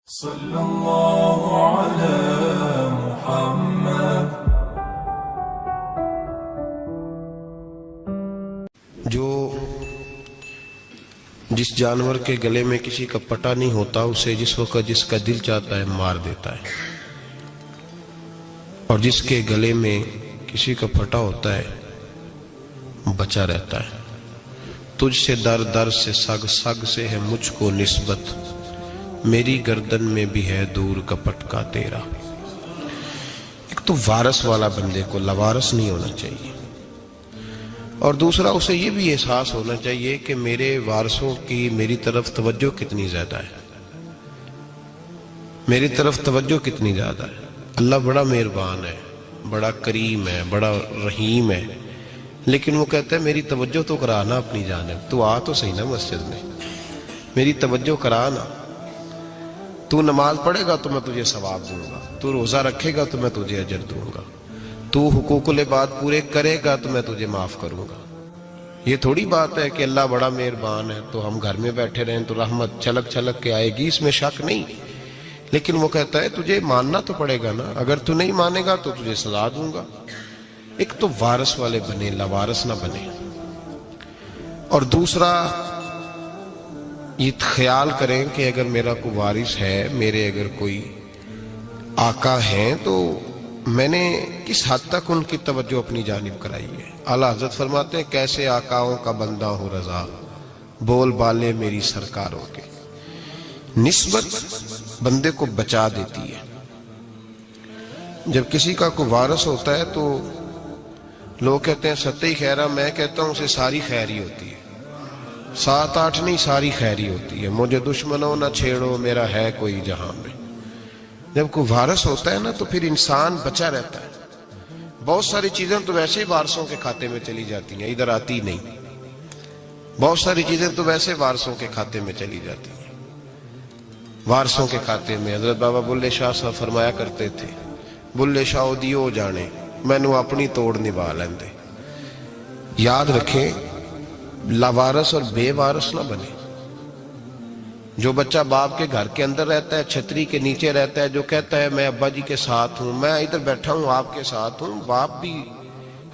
صلی اللہ علی محمد۔ جو جس جانور کے گلے میں کسی کا پٹا نہیں ہوتا اسے جس وقت جس کا دل چاہتا ہے مار دیتا ہے، اور جس کے گلے میں کسی کا پھٹا ہوتا ہے بچا رہتا ہے۔ تجھ سے در در سے سگ سگ سے ہے مجھ کو نسبت، میری گردن میں بھی ہے دور کا پٹکا تیرا۔ ایک تو وارث والا بندے کو لوارث نہیں ہونا چاہیے، اور دوسرا اسے یہ بھی احساس ہونا چاہیے کہ میرے وارثوں کی میری طرف توجہ کتنی زیادہ ہے، میری طرف توجہ کتنی زیادہ ہے۔ اللہ بڑا مہربان ہے، بڑا کریم ہے، بڑا رحیم ہے، لیکن وہ کہتا ہے میری توجہ تو کرانا اپنی جانب، تو آ تو صحیح نا مسجد میں، میری توجہ کرانا۔ تو نماز پڑھے گا تو میں تجھے ثواب دوں گا، تو روزہ رکھے گا تو میں تجھے اجر دوں گا، تو حقوق العباد پورے کرے گا تو میں تجھے معاف کروں گا۔ یہ تھوڑی بات ہے کہ اللہ بڑا مہربان ہے تو ہم گھر میں بیٹھے رہیں تو رحمت چھلک چھلک کے آئے گی، اس میں شک نہیں، لیکن وہ کہتا ہے تجھے ماننا تو پڑے گا نا، اگر تو نہیں مانے گا تو تجھے سزا دوں گا۔ ایک تو وارث والے بنے، لوارث نہ بنے، اور دوسرا یہ خیال کریں کہ اگر میرا کوئی وارث ہے، میرے اگر کوئی آقا ہیں، تو میں نے کس حد تک ان کی توجہ اپنی جانب کرائی ہے۔ اعلیٰ حضرت فرماتے ہیں کیسے آقاؤں کا بندہ ہوں رضا، بول بالے میری سرکاروں کے۔ نسبت بندے کو بچا دیتی ہے۔ جب کسی کا کوئی وارث ہوتا ہے تو لوگ کہتے ہیں ستّی خیرہ، میں کہتا ہوں اسے ساری خیر ہی ہوتی ہے، 7-8 نہیں، ساری خیری ہوتی ہے۔ مجھے دشمنوں نہ چھیڑو، میرا ہے کوئی جہاں میں۔ جب کوئی وارث ہوتا ہے نا تو پھر انسان بچا رہتا ہے۔ بہت ساری چیزیں تو ویسے ہی وارثوں کے کھاتے میں چلی جاتی ہیں، ادھر آتی نہیں۔ بہت ساری چیزیں تو ویسے وارثوں کے کھاتے میں چلی جاتی ہیں، وارثوں کے کھاتے میں۔ حضرت بابا بلے شاہ صاحب فرمایا کرتے تھے، بلے شاہ دیو جانے مینوں اپنی توڑ نبھا لیندے۔ یاد رکھیں لاوارث اور بے وارث نہ بنے۔ جو بچہ باپ کے گھر کے اندر رہتا ہے، چھتری کے نیچے رہتا ہے، جو کہتا ہے میں ابا جی کے ساتھ ہوں، میں ادھر بیٹھا ہوں آپ کے ساتھ ہوں، باپ بھی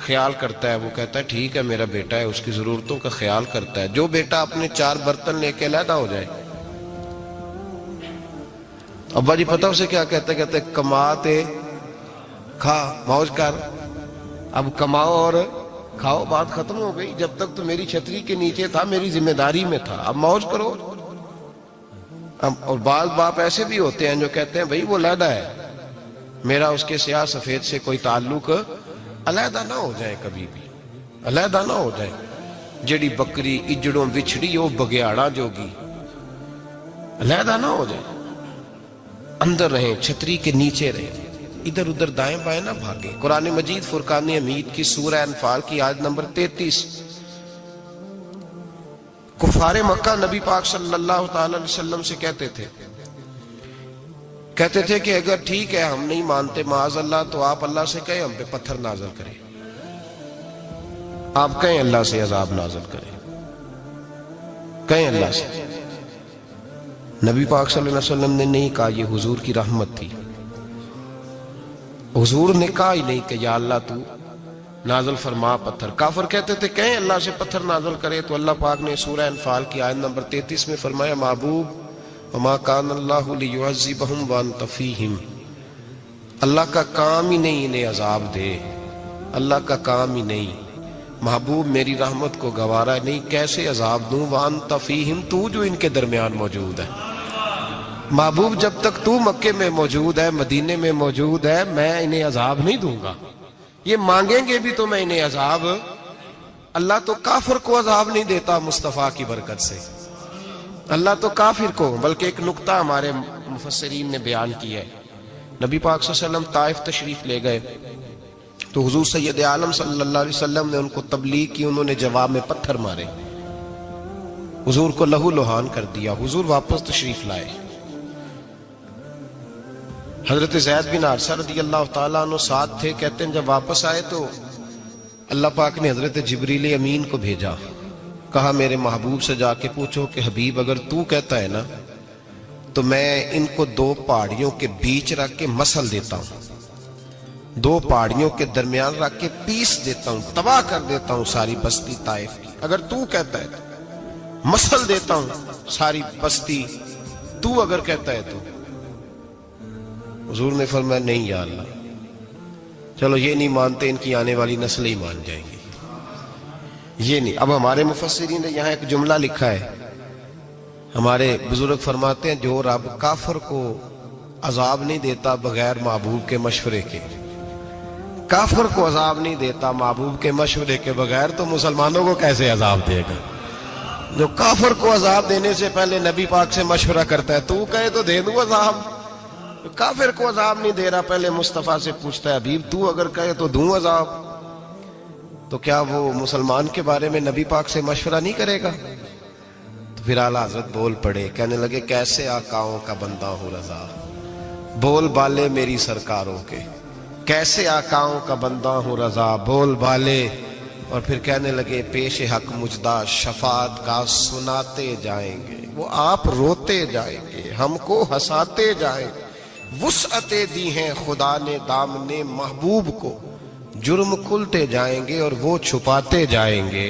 خیال کرتا ہے، وہ کہتا ہے ٹھیک ہے میرا بیٹا ہے، اس کی ضرورتوں کا خیال کرتا ہے۔ جو بیٹا اپنے 4 برتن لے کے علیحدہ ہو جائے، ابا جی پتہ اسے کیا کہتے کہتے کماتے کھا موج کر، اب کماؤ اور کھاؤ، بات ختم ہو گئی۔ جب تک تو میری چھتری کے نیچے تھا، میری ذمہ داری میں تھا، اب موج کرو۔ اور بعض باپ ایسے بھی ہوتے ہیں جو کہتے ہیں بھئی وہ علیحدہ ہے، میرا اس کے سیاہ سفید سے کوئی تعلق، علیحدہ نہ ہو جائے، کبھی بھی علیحدہ نہ ہو جائے۔ جڑی بکری اجڑوں بچھڑی وہ بگیاڑا جوگی، علیحدہ نہ ہو جائے، اندر رہیں، چھتری کے نیچے رہیں، ادھر ادھر دائیں بائیں نہ بھاگیں۔ قرآن مجید فرقان حمید کی سورہ انفال کی آیت نمبر 33۔ کفار مکہ نبی پاک صلی اللہ تعالی علیہ وسلم سے کہتے تھے کہ اگر ٹھیک ہے ہم نہیں مانتے معاذ اللہ، تو آپ اللہ سے کہیں ہم پہ پتھر نازل کریں، آپ کہیں اللہ سے عذاب نازل کریں، کہیں اللہ سے۔ نبی پاک صلی اللہ علیہ وسلم نے نہیں کہا، یہ حضور کی رحمت تھی، حضور نے کہا ہی نہیں کہ یا اللہ تو نازل فرما پتھر۔ کافر کہتے تھے کہیں اللہ سے پتھر نازل کرے، تو اللہ پاک نے سورہ انفال کی آیت نمبر 33 میں فرمایا محبوب وما کان اللہ لیعذبہم وانت فیہم، اللہ کا کام ہی نہیں انہیں عذاب دے، اللہ کا کام ہی نہیں۔ محبوب میری رحمت کو گوارا نہیں، کیسے عذاب دوں، وانت فیہم، تو جو ان کے درمیان موجود ہے۔ محبوب جب تک تو مکے میں موجود ہے، مدینے میں موجود ہے، میں انہیں عذاب نہیں دوں گا، یہ مانگیں گے بھی تو میں انہیں عذاب۔ اللہ تو کافر کو عذاب نہیں دیتا مصطفیٰ کی برکت سے، اللہ تو کافر کو۔ بلکہ ایک نکتہ ہمارے مفسرین نے بیان کیا ہے، نبی پاک صلی اللہ علیہ وسلم طائف تشریف لے گئے تو حضور سید عالم صلی اللہ علیہ وسلم نے ان کو تبلیغ کی، انہوں نے جواب میں پتھر مارے، حضور کو لہو لہان کر دیا، حضور واپس تشریف لائے۔ حضرت زید بن حارثہ رضی اللہ تعالیٰ عنہ ساتھ تھے، کہتے ہیں جب واپس آئے تو اللہ پاک نے حضرت جبریل امین کو بھیجا، کہا میرے محبوب سے جا کے پوچھو کہ حبیب اگر تو کہتا ہے نا تو میں ان کو دو پہاڑیوں کے بیچ رکھ کے مسل دیتا ہوں, دو پہاڑیوں کے درمیان رکھ کے پیس دیتا ہوں, تباہ کر دیتا ہوں ساری بستی طائف کی. اگر تو کہتا ہے تو مسل دیتا ہوں ساری بستی, تو اگر کہتا ہے تو. حضور نے فرمایا نہیں یا اللہ, چلو یہ نہیں مانتے, ان کی آنے والی نسلیں ہی مان جائیں گی. یہ نہیں. اب ہمارے مفسرین نے یہاں ایک جملہ لکھا ہے, ہمارے بزرگ فرماتے ہیں جو رب کافر کو عذاب نہیں دیتا بغیر محبوب کے مشورے کے, کافر کو عذاب نہیں دیتا محبوب کے مشورے کے بغیر, تو مسلمانوں کو کیسے عذاب دے گا؟ جو کافر کو عذاب دینے سے پہلے نبی پاک سے مشورہ کرتا ہے, تو کہے تو دے دوں عذاب. کافر کو عذاب نہیں دے رہا, پہلے مصطفیٰ سے پوچھتا ہے حبیب تو اگر کہے تو دوں عذاب. تو کیا وہ مسلمان کے بارے میں نبی پاک سے مشورہ نہیں کرے گا؟ تو پھر اعلیٰ حضرت بول پڑے, کہنے لگے کیسے آقاؤں کا بندہ ہوں رضا, بول بالے میری سرکاروں کے, کیسے آقاؤں کا بندہ ہوں رضا, بول بالے. اور پھر کہنے لگے پیش حق مجدہ شفاعت کا سناتے جائیں گے, وہ آپ روتے جائیں گے, ہم کو ہنساتے جائیں گے. وسعتیں دی ہیں خدا نے دامنے محبوب کو, جرم کھلتے جائیں گے اور وہ چھپاتے جائیں گے.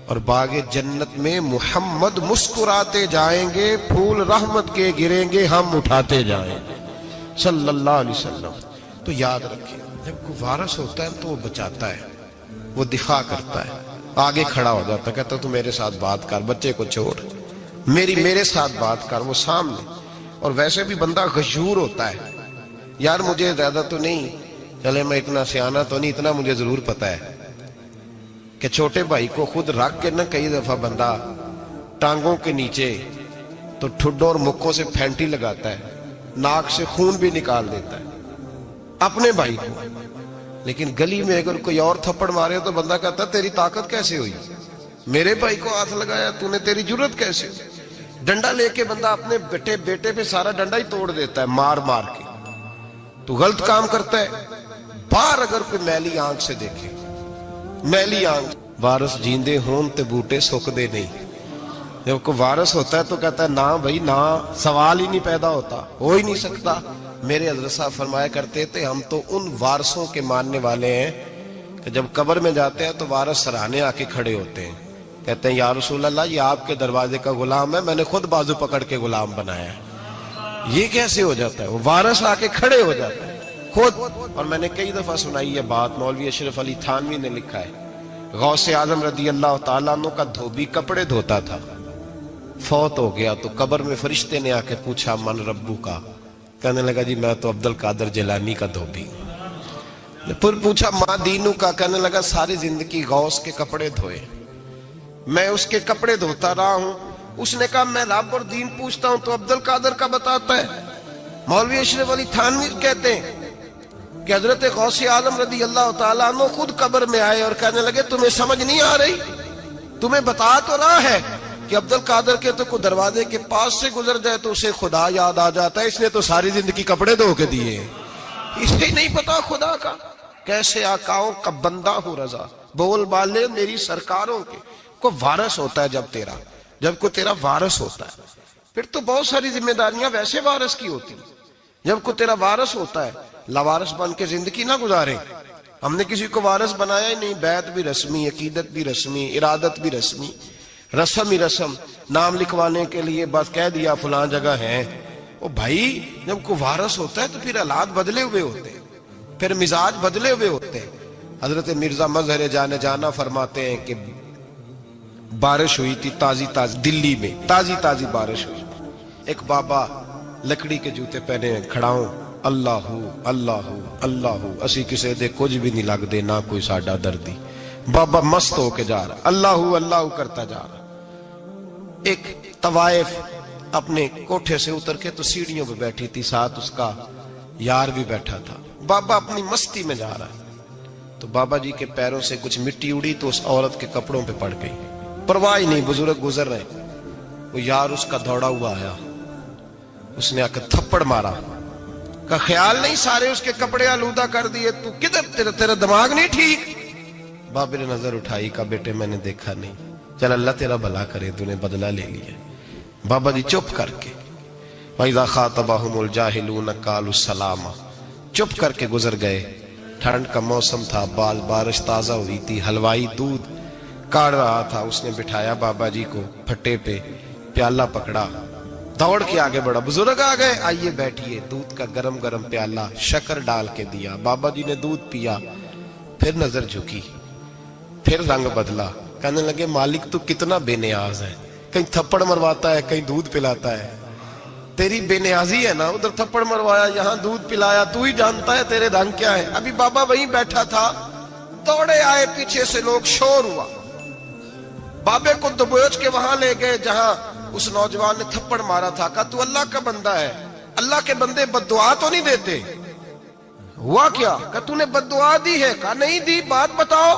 اور باغ جنت میں محمد مسکراتے جائیں گے, پھول رحمت کے گریں گے, ہم اٹھاتے جائیں گے صلی اللہ علیہ وسلم. تو یاد رکھیں, جب کوئی وارث ہوتا ہے تو وہ بچاتا ہے, وہ دفاع کرتا ہے, آگے کھڑا ہو جاتا ہے, کہتا تو میرے ساتھ بات کر, بچے کو چھوڑ, میرے ساتھ بات کر, وہ سامنے. اور ویسے بھی بندہ غشور ہوتا ہے, یار مجھے زیادہ تو نہیں, چلے میں اتنا سیانہ تو نہیں, اتنا مجھے ضرور پتا ہے کہ چھوٹے بھائی کو خود رکھ کے نہ کئی دفعہ بندہ ٹانگوں کے نیچے تو ٹھڈوں اور مکوں سے پھینٹی لگاتا ہے, ناک سے خون بھی نکال دیتا ہے اپنے بھائی کو. لیکن گلی میں اگر کوئی اور تھپڑ مارے تو بندہ کہتا ہے تیری طاقت کیسے ہوئی, میرے بھائی کو ہاتھ لگایا تو نے, تیری جرت کیسے ہوئی. ڈنڈا لے کے بندہ اپنے بیٹے پہ سارا ڈنڈا ہی توڑ دیتا ہے مار مار کے, تو غلط کام کرتا ہے. باہر اگر کوئی میلی آنکھ سے دیکھے, میلی آنکھ, وارث جیندے ہون تے بوٹے سکدے نہیں. جب کوئی وارث ہوتا ہے تو کہتا ہے نا بھائی نا, سوال ہی نہیں پیدا ہوتا, ہو ہی نہیں سکتا. میرے حضرت صاحب فرمایا کرتے تھے ہم تو ان وارثوں کے ماننے والے ہیں کہ جب قبر میں جاتے ہیں تو وارث سراہنے آ کے کھڑے ہوتے ہیں, کہتے ہیں یا رسول اللہ یہ آپ کے دروازے کا غلام ہے, میں نے خود بازو پکڑ کے غلام بنایا ہے. یہ کیسے ہو جاتا ہے؟ وہ وارث آ کے کھڑے ہو جاتا ہے خود. اور میں نے کئی دفعہ سنائی یہ بات, مولوی اشرف علی تھانوی نے لکھا ہے, غوث اعظم رضی اللہ تعالیٰ عنہ کا دھوبی کپڑے دھوتا تھا, فوت ہو گیا تو قبر میں فرشتے نے آ کے پوچھا من ربو کا, کہنے لگا جی میں تو عبد القادر جیلانی کا دھوبی. پھر پوچھا ماں دینو کا, کہنے لگا ساری زندگی غوث کے کپڑے دھوئے, میں اس کے کپڑے دھوتا رہا ہوں. اس نے کہا میں رب اور دین پوچھتا ہوں تو عبد القادر کا بتاتا ہے. مولوی اشرف علی تھانوی کہتے ہیں کہ حضرت غوث اعظم رضی اللہ تعالیٰ عنہ خود قبر میں آئے اور کہنے لگے تمہیں سمجھ نہیں آ رہی, تمہیں بتا تو رہا ہے کہ عبد القادر کے تو کوئی دروازے کے پاس سے گزر جائے تو اسے خدا یاد آ جاتا ہے, اس نے تو ساری زندگی کپڑے دھو کے دیے, اسے نہیں پتا خدا کا. کیسے آقاؤں کا بندہ ہوں رضا, بول بالے میری سرکاروں کے. کوئی وارث ہوتا ہے جب کوئی تیرا وارث ہوتا ہے پھر تو بہت ساری ذمہ داریاں ویسے وارث کی ہوتی ہیں. جب کوئی تیرا وارث ہوتا ہے لاوارث بن کے زندگی نہ گزارے. ہم نے کسی کو وارث بنایا ہی نہیں, بیعت بھی رسمی, عقیدت بھی رسمی, ارادت بھی رسمی, رسم ہی رسم, نام لکھوانے کے لیے بس کہہ دیا فلاں جگہ ہے. او بھائی جب کوئی وارث ہوتا ہے تو پھر حالات بدلے ہوئے ہوتے ہیں, پھر مزاج بدلے ہوئے ہوتے ہیں. حضرت مرزا مظہر جانا فرماتے ہیں کہ بارش ہوئی تھی تازی دلی میں تازی بارش ہوئی. ایک بابا لکڑی کے جوتے پہنے کھڑا ہوں, اللہ اللہ اللہ, اسی کسے دے کچھ بھی نہیں لگ دے, نہ کوئی ساڈا دردی. بابا مست ہو کے جا رہا, اللہ اللہ کرتا جا رہا. ایک طوائف اپنے کوٹھے سے اتر کے تو سیڑھیوں پہ بیٹھی تھی, ساتھ اس کا یار بھی بیٹھا تھا. بابا اپنی مستی میں جا رہا ہے تو بابا جی کے پیروں سے کچھ مٹی اڑی تو اس عورت کے کپڑوں پہ پڑ گئی. پرواہ نہیں, بزرگ گزر رہے. وہ یار اس کا دوڑا ہوا آیا, اس نے آ کر تھپڑ مارا, کا خیال نہیں سارے اس کے کپڑے آلودہ کر دیے, تو کدھر تیرا دماغ نہیں ٹھیک. بابے نے نظر اٹھائی, کا بیٹے میں نے دیکھا نہیں, چل اللہ تیرا بھلا کرے, تو نے بدلہ لے لیا. بابا جی چپ کر کے وَإِذَا خَاطَبَهُمُ الْجَاهِلُونَ قَالُوا سَلَامًا، چپ کر کے گزر گئے۔ ٹھنڈ کا موسم تھا، بارش تازہ ہوئی تھی، حلوائی دودھ کاڑ رہا تھا، اس نے بٹھایا بابا جی کو پھٹے پہ، پیالہ پکڑا، دوڑ کے آگے بڑھا، بزرگ آ گئے، آئیے بیٹھیے، دودھ کا گرم گرم پیالہ شکر ڈال کے دیا، بابا جی نے دودھ پیا، پھر نظر جھکی، پھر رنگ بدلا، کہنے لگے مالک تو کتنا بے نیاز ہے، کہیں تھپڑ مرواتا ہے، کہیں دودھ پلاتا ہے، تیری بے نیازی ہے نا، ادھر تھپڑ مروایا، یہاں دودھ پلایا، تو ہی جانتا ہے تیرے رنگ کیا ہے۔ ابھی بابا وہیں بیٹھا تھا، دوڑے آئے پیچھے سے لوگ، شور ہوا، بابے کو دبوچ کے وہاں لے گئے جہاں اس نوجوان نے تھپڑ مارا تھا، کہا تو اللہ کا بندہ ہے، اللہ کے بندے بد دعا تو نہیں دیتے؟ ہوا کیا؟ کہا تو نے بد دعا دی ہے؟ کہا نہیں دی، بات بتاؤ۔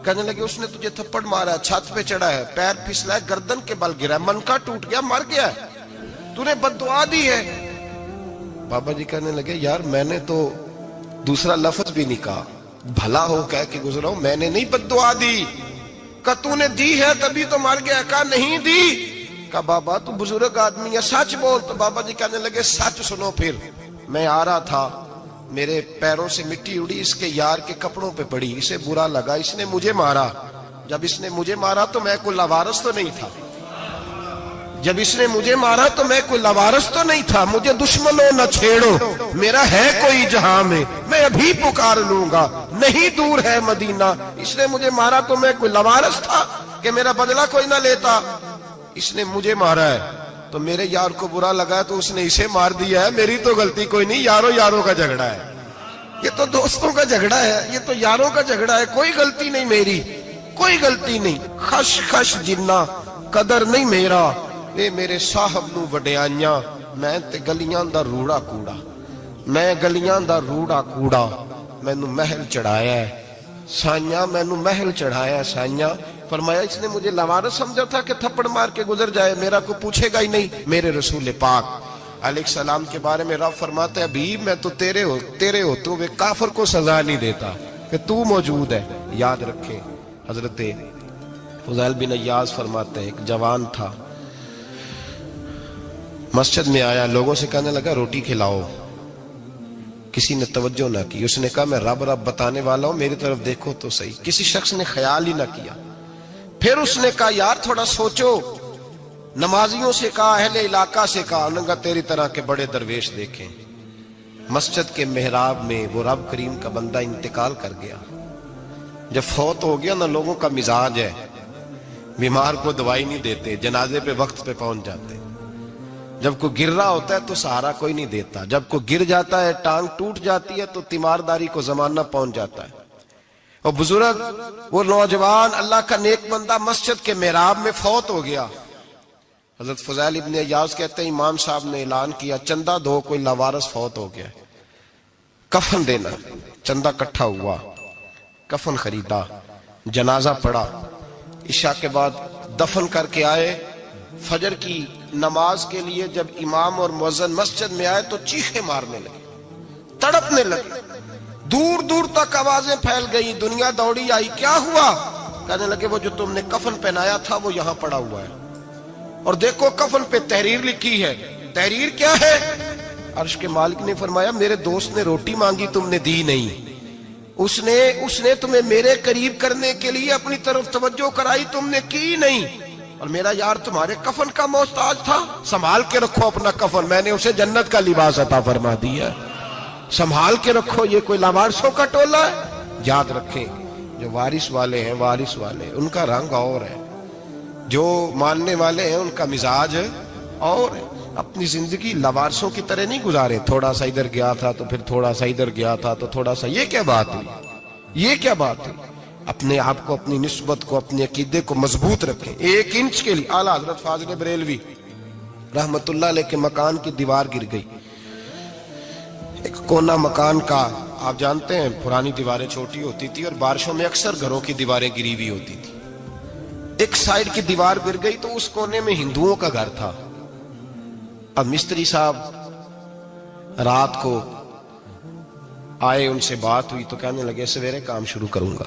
کہنے لگے اس نے تجھے تھپڑ مارا ہے، چھت پہ چڑھا ہے، پیر پھسلا ہے، گردن کے بل گرا ہے، منکا ٹوٹ گیا، مر گیا ہے، تو نے بد دعا دی ہے۔ بابا جی کہنے لگے یار میں نے تو دوسرا لفظ بھی نہیں کہا، بھلا ہو کہہ کے گزرا ہوں، میں نے نہیں بد دعا دی۔ کہا تو نے دی ہے تبھی تو مر گیا۔ کہا نہیں دی۔ کہا بابا تو بزرگ آدمی ہے، سچ بول۔ تو بابا جی کہنے لگے سچ سنو، پھر میں آ رہا تھا، میرے پیروں سے مٹی اڑی، اس کے یار کے کپڑوں پہ پڑی، اسے برا لگا، اس نے مجھے مارا، جب اس نے مجھے مارا تو میں کوئی لاوارث تو نہیں تھا، جب اس نے مجھے مارا تو میں کوئی لاوارث تو نہیں تھا، مجھے دشمنوں نہ چھیڑو، میرا ہے کوئی جہاں میں ابھی پکار لوں گا، نہیں دور ہے مدینہ، اس نے مجھے مارا تو میں کوئی لاوارث تھا کہ میرا بدلہ کوئی نہ لیتا، اس نے مجھے مارا ہے تو میرے یار کو برا لگا ہے تو اس نے اسے مار دیا ہے، میری تو غلطی کوئی نہیں، یاروں کا جھگڑا ہے، یہ تو دوستوں کا جھگڑا ہے، یہ تو یاروں کا جھگڑا ہے، کوئی غلطی نہیں میری، کوئی غلطی نہیں، خش خش جنہ قدر نہیں میرا، اے میرے صاحب نو وڈیاں، میں تے گلیاں دا روڑا کوڑا، میں گلیاں دا روڑا کوڑا، میں نو محل چڑھایا ہے سائیاں، میں نو محل چڑھایا ہے سائیاں۔ فرمایا اس نے مجھے لوارث سمجھا تھا کہ تھپڑ مار کے گزر جائے، میرا کو پوچھے گا ہی نہیں۔ میرے رسول پاک علیہ السلام کے بارے میں رب فرماتا ہے حبیب میں تو تیرے ہوتے ہوئے کافر کو سزا نہیں دیتا کہ تو موجود ہے۔ یاد رکھیں حضرت فضیل بن عیاض فرماتے ہیں ایک جوان تھا، مسجد میں آیا، لوگوں سے کہنے لگا روٹی کھلاؤ، کسی نے توجہ نہ کی، اس نے کہا میں رب بتانے والا ہوں، میری طرف دیکھو تو صحیح، کسی شخص نے خیال ہی نہ کیا۔ پھر اس نے کہا یار تھوڑا سوچو، نمازیوں سے کہا، اہل علاقہ سے کہا، انہوں نے کہا تیری طرح کے بڑے درویش دیکھیں۔ مسجد کے محراب میں وہ رب کریم کا بندہ انتقال کر گیا، جب فوت ہو گیا نا، لوگوں کا مزاج ہے، بیمار کو دوائی نہیں دیتے، جنازے پہ وقت پہ پہنچ جاتے، جب کوئی گر رہا ہوتا ہے تو سہارا کوئی نہیں دیتا، جب کوئی گر جاتا ہے ٹانگ ٹوٹ جاتی ہے تو تیمارداری کو زمانہ پہنچ جاتا ہے۔ اور بزرگ وہ نوجوان اللہ کا نیک بندہ مسجد کے محراب میں فوت ہو گیا۔ حضرت فضیل ابن عیاض کہتے ہیں امام صاحب نے اعلان کیا چندہ دو، کوئی لاوارث فوت ہو گیا، کفن دینا، چندہ کٹھا ہوا، کفن خریدا، جنازہ پڑا، عشاء کے بعد دفن کر کے آئے، فجر کی نماز کے لیے جب امام اور مؤذن مسجد میں آئے تو چیخیں مارنے لگے، تڑپنے لگے، دور دور تک آوازیں پھیل گئی، دنیا دوڑی آئی، کیا ہوا؟ کہنے لگے وہ جو تم نے کفن پہنایا تھا وہ یہاں پڑا ہوا ہے، اور دیکھو کفن پہ تحریر لکھی ہے۔ تحریر کیا ہے؟ عرش کے مالک نے فرمایا میرے دوست نے روٹی مانگی تم نے دی نہیں، اس نے تمہیں میرے قریب کرنے کے لیے اپنی طرف توجہ کرائی، تم نے کی نہیں، اور میرا یار تمہارے کفن کا محتاج تھا، سنبھال کے رکھو اپنا کفن، میں نے اسے جنت کا لباس عطا فرما دیا، سنبھال کے رکھو، یہ کوئی لاوارثوں کا ٹولہ ہے۔ یاد رکھیں جو وارث والے ہیں، وارث والے ان کا رنگ اور ہے، جو ماننے والے ہیں ان کا مزاج اور ہے، اپنی زندگی لاوارثوں کی طرح نہیں گزارے، تھوڑا سا ادھر گیا تھا تو پھر تھوڑا سا ادھر گیا تھا تو تھوڑا سا، یہ کیا بات ہے؟ یہ کیا بات ہے؟ اپنے آپ کو، اپنی نسبت کو، اپنے عقیدے کو مضبوط رکھیں۔ 1 انچ کے لیے اعلیٰ حضرت فاضل بریلوی رحمت اللہ علیہ کے مکان کی دیوار گر گئی، ایک کونا مکان کا، آپ جانتے ہیں پرانی دیواریں چھوٹی ہوتی تھی اور بارشوں میں اکثر گھروں کی دیواریں گری ہوئی ہوتی تھی، ایک سائیڈ کی دیوار گر گئی تو اس کونے میں ہندوؤں کا گھر تھا۔ اب مستری صاحب رات کو آئے، ان سے بات ہوئی تو کہنے لگے سویرے کام شروع کروں گا۔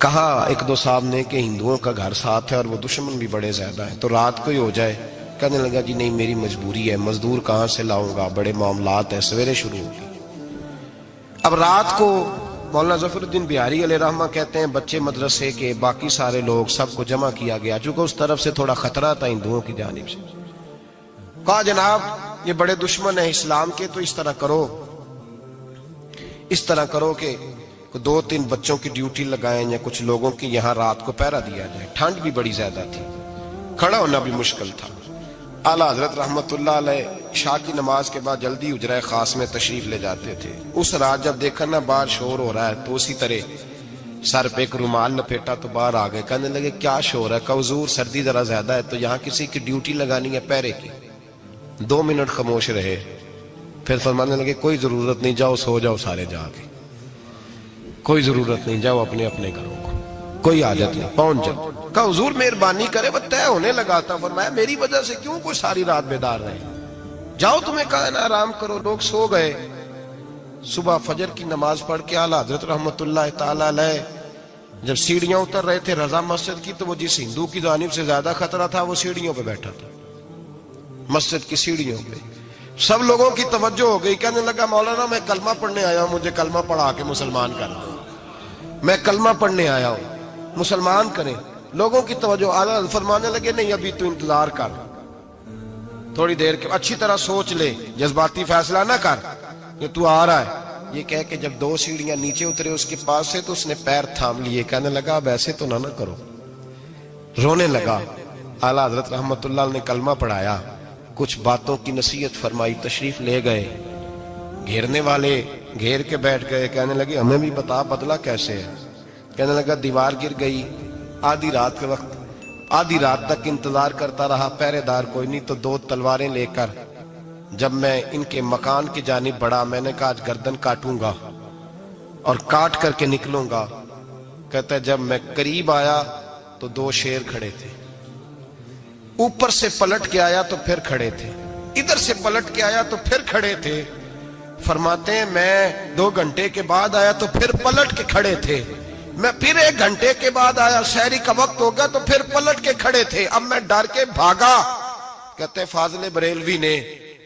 کہا 1-2 صاحب نے کہ ہندوؤں کا گھر ساتھ ہے اور وہ دشمن بھی بڑے زیادہ ہیں، تو رات کو ہی ہو جائے کہنے لگا جی نہیں میری مجبوری ہے، مزدور کہاں سے لاؤں گا، بڑے معاملات ہیں، سویرے شروع ہوگی۔ اب رات کو مولانا ظفر الدین بہاری علیہ رحمہ کہتے ہیں بچے مدرسے کے باقی سارے لوگ سب کو جمع کیا گیا، چونکہ اس طرف سے تھوڑا خطرہ تھا ہندوؤں کی جانب سے۔ کہا جناب یہ بڑے دشمن ہیں اسلام کے، تو اس طرح کرو کہ 2-3 بچوں کی ڈیوٹی لگائیں یا کچھ لوگوں کی یہاں رات کو پہرا دیا جائے۔ ٹھنڈ بھی بڑی زیادہ تھی، کھڑا ہونا بھی مشکل تھا۔ اعلیٰ حضرت رحمت اللہ علیہ عشاء کی نماز کے بعد جلدی حجرہ خاص میں تشریف لے جاتے تھے۔ اس رات جب دیکھا نا باہر شور ہو رہا ہے تو اسی طرح سر پہ ایک رومال لپیٹا تو باہر آ گئے، کہنے لگے کیا شور ہے؟ کہ حضور سردی ذرا زیادہ ہے تو یہاں کسی کی ڈیوٹی لگانی ہے پہرے کی۔ 2 منٹ خاموش رہے، پھر فرمانے لگے کوئی ضرورت نہیں، جاؤ سو جاؤ سارے جا کے، کوئی ضرورت نہیں، جاؤ اپنے اپنے گھروں کو، کوئی حاجت نہیں، پہنچ جاؤ۔ کہا حضور مہربانی کرے، وہ طے ہونے لگا تھا۔ فرمایا میری وجہ سے کیوں کوئی ساری رات بیدار رہے، جاؤ تمہیں کہا نا آرام کرو۔ لوگ سو گئے۔ صبح فجر کی نماز پڑھ کے اعلیٰ حضرت رحمت اللہ تعالی علیہ جب سیڑھیاں اتر رہے تھے رضا مسجد کی، تو وہ جس ہندو کی جانب سے زیادہ خطرہ تھا وہ سیڑھیوں پہ بیٹھا تھا، مسجد کی سیڑھیوں پہ۔ سب لوگوں کی توجہ ہو گئی، کہنے لگا مولانا میں کلمہ پڑھنے آیا ہوں، مجھے کلمہ پڑھا کے مسلمان کر دو، میں کلمہ پڑھنے آیا ہوں، مسلمان کریں۔ لوگوں کی توجہ، اعلیٰ فرمانے لگے نہیں ابھی تو انتظار کر، تھوڑی دیر کے اچھی طرح سوچ لے، جذباتی فیصلہ نہ کر کہ تو آ رہا ہے۔ یہ کہہ کے جب 2 سیڑھیاں نیچے اترے اس کے پاس سے تو اس نے پیر تھام لیے، کہنے لگا اب ایسے تو نہ کرو، رونے لگا۔ اعلیٰ حضرت رحمت اللہ نے کلمہ پڑھایا، کچھ باتوں کی نصیحت فرمائی، تشریف لے گئے۔ گھیرنے والے گھیر کے بیٹھ گئے، کہنے لگے ہمیں بھی بتا بدلہ کیسے ہے۔ کہنے لگا دیوار گر گئی، آدھی رات کے وقت، آدھی رات تک انتظار کرتا رہا، پہرے دار کوئی نہیں، تو 2 تلواریں لے کر جب میں ان کے مکان کی جانب بڑھا، میں نے کہا آج گردن کاٹوں گا اور کاٹ کر کے نکلوں گا۔ کہتا ہے جب میں قریب آیا تو 2 شیر کھڑے تھے، اوپر سے پلٹ کے آیا تو پھر کھڑے تھے، ادھر سے پلٹ کے آیا تو پھر کھڑے تھے۔ فرماتے ہیں میں 2 گھنٹے کے بعد آیا تو پھر پلٹ کے کھڑے تھے، میں پھر 1 گھنٹے کے بعد آیا، سحری کا وقت ہو گیا تو پھر پلٹ کے کھڑے تھے، اب میں ڈر کے بھاگا۔ کہتے ہیں فاضل بریلوی نے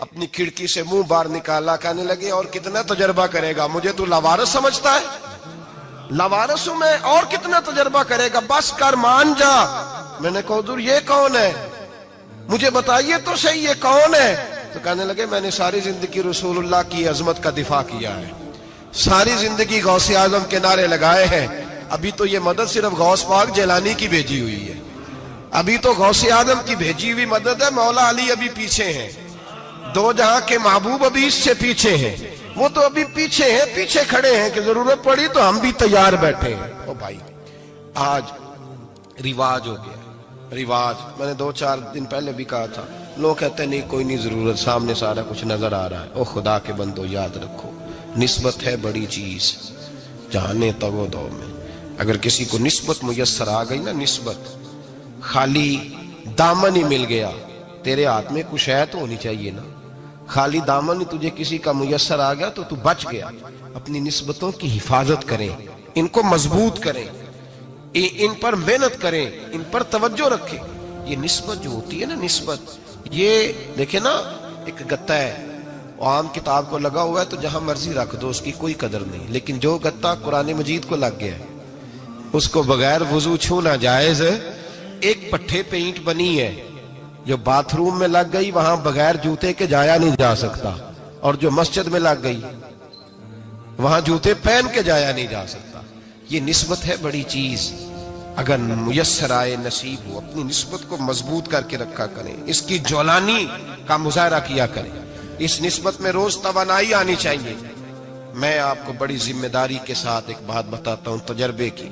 اپنی کھڑکی سے منہ باہر نکالا، کہنے لگے اور کتنا تجربہ کرے گا، مجھے تو لاوارث سمجھتا ہے، لاوارث ہوں میں، اور کتنا تجربہ کرے گا، بس کر مان جا۔ میں نے کہا حضور یہ کون ہے، مجھے بتائیے تو صحیح یہ کون ہے۔ تو کہنے لگے میں نے ساری زندگی رسول اللہ کی عظمت کا دفاع کیا ہے، ساری زندگی غوث اعظم کے نعرے لگائے ہیں، ابھی تو یہ مدد صرف غوث پاک جیلانی کی بھیجی ہوئی ہے، ابھی تو غوث اعظم کی بھیجی ہوئی مدد ہے، مولا علی ابھی پیچھے ہیں، 2 جہاں کے محبوب ابھی اس سے پیچھے ہیں، وہ تو ابھی پیچھے ہیں، پیچھے کھڑے ہیں کہ ضرورت پڑی تو ہم بھی تیار بیٹھے ہیں۔ او بھائی آج رواج ہو گیا، رواج، میں نے 2-4 دن پہلے بھی کہا تھا، لوگ کہتے ہیں نہیں کوئی نہیں ضرورت، سامنے سارا کچھ نظر آ رہا ہے۔ او خدا کے بندو یاد رکھو نسبت ہے بڑی چیز، جانے تو دو میں اگر کسی کو نسبت میسر آ گئی نا، نسبت، خالی دامن ہی مل گیا، تیرے ہاتھ میں کچھ ہے تو ہونی چاہیے نا، خالی دامن ہی تجھے کسی کا میسر آ گیا تو بچ گیا۔ اپنی نسبتوں کی حفاظت کریں، ان کو مضبوط کریں، ان پر محنت کریں، ان پر توجہ رکھیں۔ یہ نسبت جو ہوتی ہے نا، نسبت، یہ دیکھیں نا ایک گتا ہے، عام کتاب کو لگا ہوا ہے تو جہاں مرضی رکھ دو، اس کی کوئی قدر نہیں، لیکن جو گتا قرآن مجید کو لگ گیا ہے اس کو بغیر وضو چھونا جائز ہے۔ ایک پٹھے پہ اینٹ بنی ہے، جو باتھ روم میں لگ گئی وہاں بغیر جوتے کے جایا نہیں جا سکتا، اور جو مسجد میں لگ گئی وہاں جوتے پہن کے جایا نہیں جا سکتا۔ یہ نسبت ہے بڑی چیز، اگر میسر آئے نصیب ہو، اپنی نسبت کو مضبوط کر کے رکھا کریں، اس کی جولانی کا مظاہرہ کیا کریں، اس نسبت میں روز توانائی آنی چاہیے۔ میں آپ کو بڑی ذمہ داری کے ساتھ ایک بات بتاتا ہوں تجربے کی،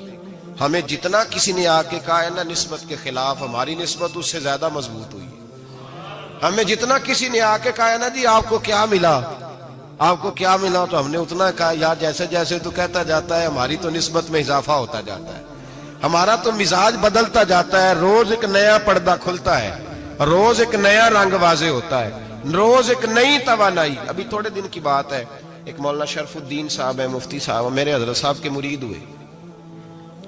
ہمیں جتنا کسی نے آ کے کہا ہے نا نسبت کے خلاف، ہماری نسبت اس سے زیادہ مضبوط ہوئی ہے۔ ہمیں جتنا کسی نے آ کے کہا ہے نا جی آپ کو کیا ملا، آپ کو کیا ملا، تو ہم نے اتنا کہا یار جیسے جیسے تو کہتا جاتا ہے ہماری تو نسبت میں اضافہ ہوتا جاتا ہے، ہمارا تو مزاج بدلتا جاتا ہے، روز ایک نیا پردہ کھلتا ہے، روز ایک نیا رنگ واضح ہوتا ہے، روز ایک نئی توانائی۔ ابھی تھوڑے دن کی بات ہے، ایک مولانا شرف الدین صاحب ہے، مفتی صاحب، میرے حضرت صاحب کے مرید ہوئے،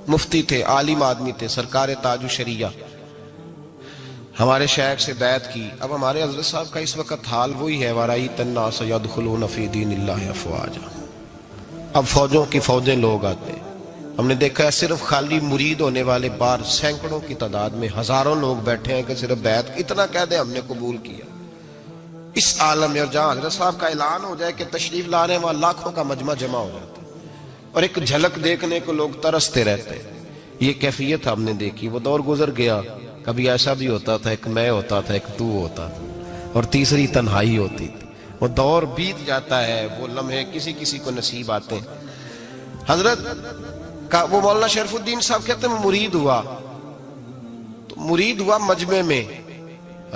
مفتی تھے، عالم آدمی تھے، سرکار تاج الشریعہ، ہمارے شیخ سے بیعت کی. اب ہمارے حضرت صاحب کا اس وقت حال وہی ہے وَرَأَيْتَ النَّاسَ يَدْخُلُونَ فِي دِينِ اللَّهِ أَفْوَاجًا. اب فوجوں کی فوجیں لوگ آتے ہیں. ہم نے دیکھا ہے صرف خالی مرید ہونے والے بار سینکڑوں کی تعداد میں ہزاروں لوگ بیٹھے ہیں کہ صرف بیعت اتنا کہہ دیں ہم نے قبول کیا. اس عالم میں اور جہاں حضرت صاحب کا اعلان ہو جائے کہ تشریف لا رہے ہیں وہاں لاکھوں کا مجمع جمع ہو جاتا ہے اور ایک جھلک دیکھنے کو لوگ ترستے رہتے ہیں. یہ کیفیت ہم نے دیکھی. وہ دور گزر گیا. کبھی ایسا بھی ہوتا تھا ایک میں ہوتا تھا ایک تو ہوتا تھا اور تیسری تنہائی ہوتی تھی. وہ دور بیت جاتا ہے. وہ لمحے کسی کسی کو نصیب آتے ہیں. حضرت کا وہ مولانا شریف الدین صاحب کہتے ہیں مرید ہوا تو مرید ہوا مجمع میں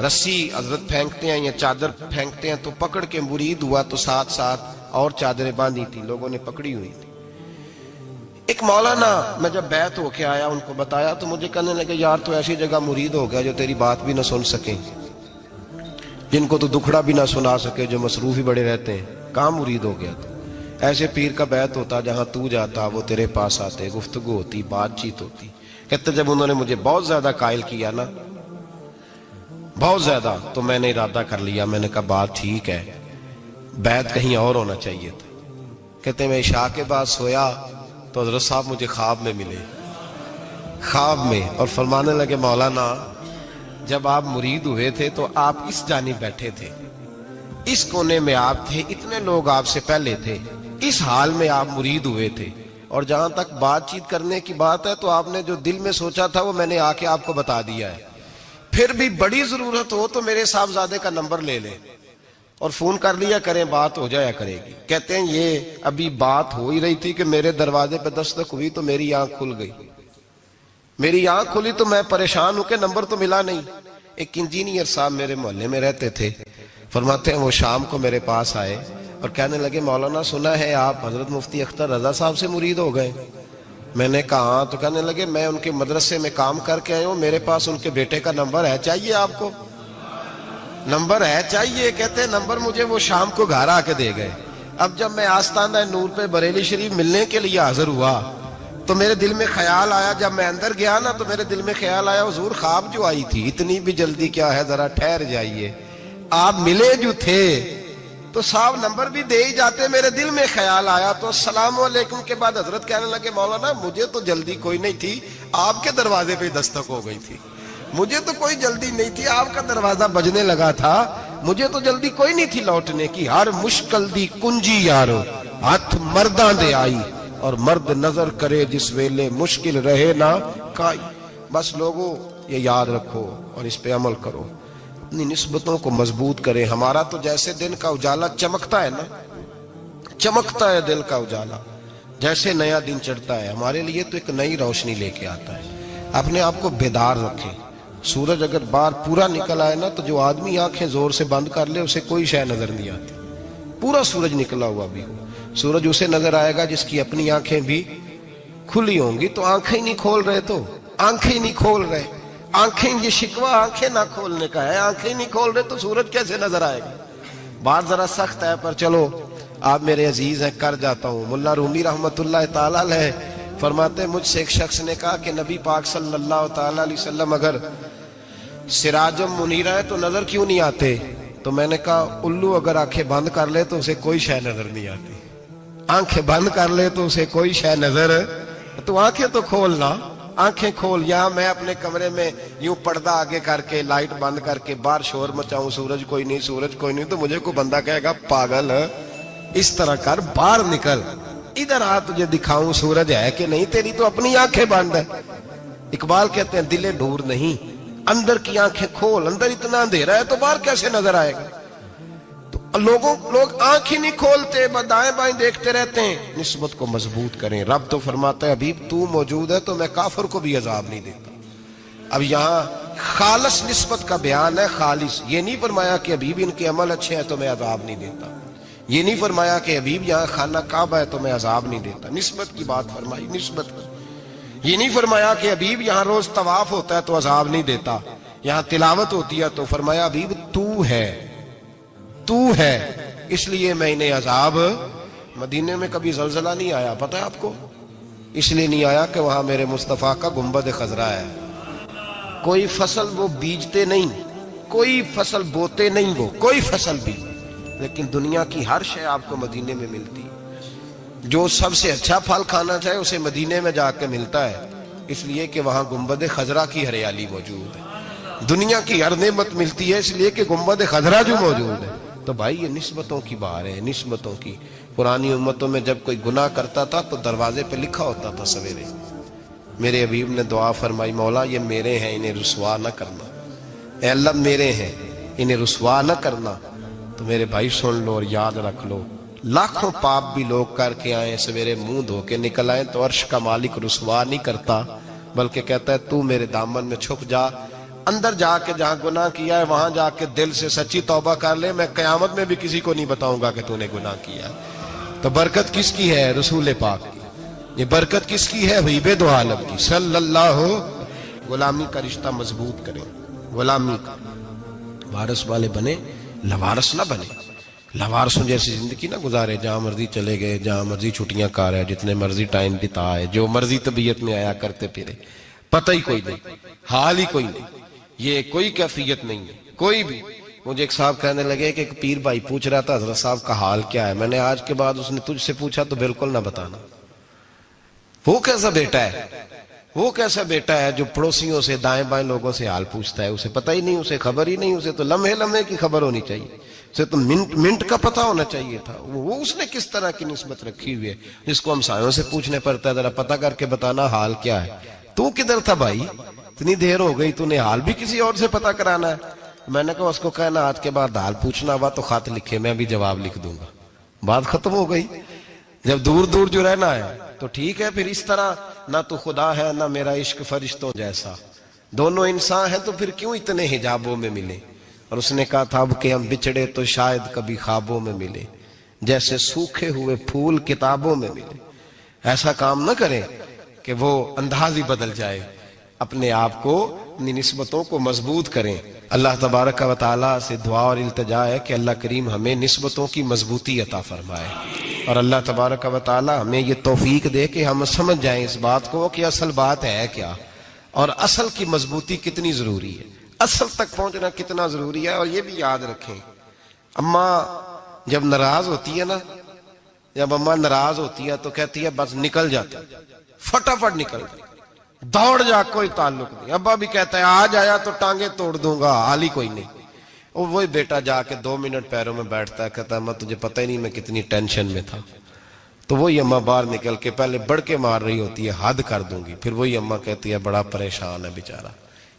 رسی حضرت پھینکتے ہیں یا چادر پھینکتے ہیں تو پکڑ کے مرید ہوا تو ساتھ ساتھ اور چادریں باندھی تھی لوگوں نے پکڑی ہوئی تھی. ایک مولانا میں جب بیعت ہو کے آیا ان کو بتایا تو مجھے کہنے لگے یار تو ایسی جگہ مرید ہو گیا جو تیری بات بھی نہ سن سکیں جن کو تو دکھڑا بھی نہ سنا سکے جو مصروف ہی بڑے رہتے ہیں. کہاں مرید ہو گیا تو ایسے پیر کا بیعت ہوتا جہاں تو جاتا وہ تیرے پاس آتے گفتگو ہوتی بات چیت ہوتی. کہتے جب انہوں نے مجھے بہت زیادہ قائل کیا نا بہت زیادہ تو میں نے ارادہ کر لیا. میں نے کہا بات ٹھیک ہے بیعت کہیں اور ہونا چاہیے تھا. کہتے میں عشاء کے بعد سویا تو حضرت صاحب مجھے خواب میں ملے خواب میں اور فرمانے لگے مولانا جب آپ مرید ہوئے تھے تو آپ اس جانب بیٹھے تھے اس کونے میں آپ تھے اتنے لوگ آپ سے پہلے تھے اس حال میں آپ مرید ہوئے تھے اور جہاں تک بات چیت کرنے کی بات ہے تو آپ نے جو دل میں سوچا تھا وہ میں نے آ کے آپ کو بتا دیا ہے. پھر بھی بڑی ضرورت ہو تو میرے صاحبزادے کا نمبر لے لیں اور فون کر لیا کریں بات ہو جایا کرے گی. کہتے ہیں یہ ابھی بات ہو ہی رہی تھی کہ میرے دروازے پہ دستک ہوئی تو میری آنکھ کھل گئی. میری آنکھ کھلی تو میں پریشان ہوں کہ نمبر تو ملا نہیں. ایک انجینئر صاحب میرے محلے میں رہتے تھے فرماتے ہیں وہ شام کو میرے پاس آئے اور کہنے لگے مولانا سنا ہے آپ حضرت مفتی اختر رضا صاحب سے مرید ہو گئے. میں نے کہا ہاں. تو کہنے لگے میں ان کے مدرسے میں کام کر کے آئے ہوں میرے پاس ان کے بیٹے کا نمبر ہے چاہیے آپ کو نمبر ہے چاہیے. کہتے ہیں نمبر مجھے وہ شام کو گھر آ کے دے گئے. اب جب میں آستانہ نور پہ بریلی شریف ملنے کے لیے حاضر ہوا تو میرے دل میں خیال آیا جب میں اندر گیا نا تو میرے دل میں خیال آیا حضور خواب جو آئی تھی اتنی بھی جلدی کیا ہے ذرا ٹھہر جائیے آپ ملے جو تھے تو صاحب نمبر بھی دے ہی جاتے. میرے دل میں خیال آیا تو السلام علیکم کے بعد حضرت کہنے لگے مولانا مجھے تو جلدی کوئی نہیں تھی آپ کے دروازے پہ دستک ہو گئی تھی. مجھے تو کوئی جلدی نہیں تھی آپ کا دروازہ بجنے لگا تھا مجھے تو جلدی کوئی نہیں تھی لوٹنے کی. ہر مشکل دی کنجی یارو ہاتھ مرداں دے آئی اور مرد نظر کرے جس ویلے مشکل رہے نہ کائی. بس لوگوں یہ یاد رکھو اور اس پہ عمل کرو اپنی نسبتوں کو مضبوط کریں. ہمارا تو جیسے دن کا اجالا چمکتا ہے نا چمکتا ہے دل کا اجالا جیسے نیا دن چڑھتا ہے ہمارے لیے تو ایک نئی روشنی لے کے آتا ہے. اپنے آپ کو بیدار رکھیں. سورج اگر باہر پورا نکل آئے نا تو جو آدمی آنکھیں زور سے بند کر لے اسے کوئی شے نظر نہیں آتی. پورا سورج نکلا ہوا بھی ہو سورج اسے نظر آئے گا جس کی اپنی آنکھیں بھی کھلی ہوں گی. تو آنکھیں نہیں کھول رہے تو آنکھیں نہیں کھول رہے آنکھیں یہ شکوہ آنکھیں نہ کھولنے کا ہے. آنکھیں نہیں کھول رہے تو سورج کیسے نظر آئے گا. بات ذرا سخت ہے پر چلو آپ میرے عزیز ہیں کر جاتا ہوں. ملا رومی رحمت اللہ تعالی علیہ فرماتے مجھ سے ایک شخص نے کہا کہ نبی پاک صلی اللہ تعالی علیہ وسلم اگر سراجم منیرہ ہے تو نظر کیوں نہیں آتے. تو میں نے کہا الو اگر آنکھیں بند کر لے تو اسے کوئی شے نظر نہیں آتی. آنکھیں بند کر لے تو اسے کوئی شے نظر تو آنکھیں تو کھولنا آنکھیں کھول. یہاں میں اپنے کمرے میں یوں پردہ آگے کر کے لائٹ بند کر کے باہر شور مچاؤں سورج کوئی نہیں سورج کوئی نہیں تو مجھے کوئی بندہ کہے گا پاگل اس طرح کر باہر نکل ادھر آ تجھے دکھاؤں سورج ہے کہ نہیں تیری تو اپنی آنکھیں بند ہے. اقبال کہتے ہیں دل نور نہیں اندر کی آنکھیں کھول. اندر اتنا اندھیرا ہے تو باہر کیسے نظر آئے گا. تو لوگ آنکھ ہی نہیں کھولتے دائیں بائیں دیکھتے رہتے ہیں. نسبت کو مضبوط کریں. رب تو فرماتا ہے حبیب تو موجود ہے تو میں کافر کو بھی عذاب نہیں دیتا. اب یہاں خالص نسبت کا بیان ہے خالص. یہ نہیں فرمایا کہ حبیب ان کے عمل اچھے ہیں تو میں عذاب نہیں دیتا. یہ نہیں فرمایا کہ حبیب یہاں خانہ کعبہ ہے تو میں عذاب نہیں دیتا. نسبت کی بات فرمائی نسبت کی. یہ نہیں فرمایا کہ حبیب یہاں روز طواف ہوتا ہے تو عذاب نہیں دیتا. یہاں تلاوت ہوتی ہے تو فرمایا حبیب تو ہے اس لیے میں انہیں عذاب. مدینے میں کبھی زلزلہ نہیں آیا پتہ ہے آپ کو اس لیے نہیں آیا کہ وہاں میرے مصطفیٰ کا گنبد خضرا ہے. کوئی فصل وہ بیجتے نہیں، کوئی فصل بوتے نہیں، وہ کوئی فصل بھی، لیکن دنیا کی ہر شے آپ کو مدینے میں ملتی ہے۔ جو سب سے اچھا پھل کھانا چاہے اسے مدینے میں جا کے ملتا ہے، اس لیے کہ وہاں گنبد خضرا کی ہریالی موجود ہے۔ دنیا کی ہر نعمت ملتی ہے اس لیے کہ گنبد خضرا جو موجود ہے۔ تو بھائی یہ نسبتوں کی بات ہے، نسبتوں کی۔ پرانی امتوں میں جب کوئی گناہ کرتا تھا تو دروازے پہ لکھا ہوتا تھا سویرے، میرے حبیب نے دعا فرمائی، مولا یہ میرے ہیں انہیں رسوا نہ کرنا، اے اللہ میرے ہیں انہیں رسوا نہ کرنا۔ تو میرے بھائی سن لو اور یاد رکھ لو، لاکھوں پاپ بھی لوگ کر کے آئیں، سویرے منہ دھو کے نکل آئیں تو عرش کا مالک رسوا نہیں کرتا، بلکہ کہتا ہے تو میرے دامن میں چھپ جا، اندر جا کے جہاں گناہ کیا ہے وہاں جا کے دل سے سچی توبہ کر لے، میں قیامت میں بھی کسی کو نہیں بتاؤں گا کہ تو نے گناہ کیا ہے۔ تو برکت کس کی ہے؟ رسول پاک کی۔ یہ برکت کس کی ہے؟ حبیب دو عالم کی صلی اللہ۔ غلامی کا رشتہ مضبوط کریں، غلامی کا، وارث والے بنے، لوارث نہ بنے۔ لوارثوں جیسی زندگی نہ گزارے، جہاں مرضی چلے گئے، جہاں مرضی چھٹیاں کار ہے، جتنے مرضی ٹائم بتائے، جو مرضی طبیعت میں آیا کرتے پھرے، پتہ ہی کوئی نہیں، حال ہی کوئی نہیں، یہ کوئی کیفیت نہیں ہے کوئی بھی۔ مجھے ایک صاحب کہنے لگے کہ ایک پیر بھائی پوچھ رہا تھا حضرت صاحب کا حال کیا ہے، میں نے آج کے بعد اس نے تجھ سے پوچھا تو بالکل نہ بتانا۔ وہ کیسا بیٹا ہے، وہ کیسا بیٹا ہے جو پڑوسیوں سے دائیں بائیں لوگوں سے حال پوچھتا ہے، اسے پتہ ہی نہیں، اسے خبر ہی نہیں، اسے تو لمحے لمحے کی خبر ہونی چاہیے، اسے تو منٹ منٹ کا پتہ ہونا چاہیے تھا۔ وہ اس نے کس طرح کی نسبت رکھی ہوئی ہے جس کو ہم سایوں سے پوچھنے پڑتا ہے، ذرا پتہ کر کے بتانا حال کیا ہے۔ تو کدھر تھا بھائی، اتنی دیر ہو گئی، تو نے حال بھی کسی اور سے پتہ کرانا ہے۔ میں نے کہا اس کو کہنا آج کے بعد حال پوچھنا ہوا تو خط لکھے، میں بھی جواب لکھ دوں گا، بات ختم ہو گئی۔ جب دور دور جو رہنا ہے تو ٹھیک ہے، پھر اس طرح نہ تو خدا ہے نہ میرا عشق فرشتوں جیسا، دونوں انسان ہیں تو پھر کیوں اتنے حجابوں میں ملے۔ اور اس نے کہا تھا اب کہ ہم بچھڑے تو شاید کبھی خوابوں میں ملے، جیسے سوکھے ہوئے پھول کتابوں میں ملے۔ ایسا کام نہ کریں کہ وہ انداز ہی بدل جائے، اپنے آپ کو، اپنی نسبتوں کو مضبوط کریں۔ اللہ تبارک و تعالیٰ سے دعا اور التجا ہے کہ اللہ کریم ہمیں نسبتوں کی مضبوطی عطا فرمائے، اور اللہ تبارک و تعالیٰ ہمیں یہ توفیق دے کہ ہم سمجھ جائیں اس بات کو کہ اصل بات ہے کیا، اور اصل کی مضبوطی کتنی ضروری ہے، اصل تک پہنچنا کتنا ضروری ہے۔ اور یہ بھی یاد رکھیں، اماں جب ناراض ہوتی ہے نا، جب اماں ناراض ہوتی ہے تو کہتی ہے بس نکل جاتا، فٹافٹ نکل جاتا، دوڑ جا، کوئی تعلق نہیں۔ ابا بھی کہتا ہے آج آیا تو ٹانگیں توڑ دوں گا، حال ہی کوئی نہیں۔ اور وہی بیٹا جا کے 2 منٹ پیروں میں بیٹھتا ہے، کہتا ہے اماں تجھے پتہ ہی نہیں میں کتنی ٹینشن میں تھا۔ تو وہی اماں باہر نکل کے پہلے بڑھ کے مار رہی ہوتی ہے حد کر دوں گی، پھر وہی اماں کہتی ہے بڑا پریشان ہے بیچارہ۔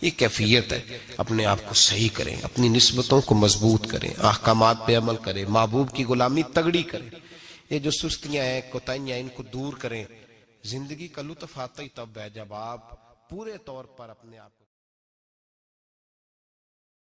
یہ کیفیت ہے، اپنے آپ کو صحیح کریں، اپنی نسبتوں کو مضبوط کریں، احکامات پہ عمل کریں، محبوب کی غلامی تگڑی کریں۔ یہ جو سستیاں ہیں، کوتاہیاں، ان کو دور کریں۔ زندگی کا لطف آتا ہی تب ہے جب آپ پورے طور پر اپنے آپ کو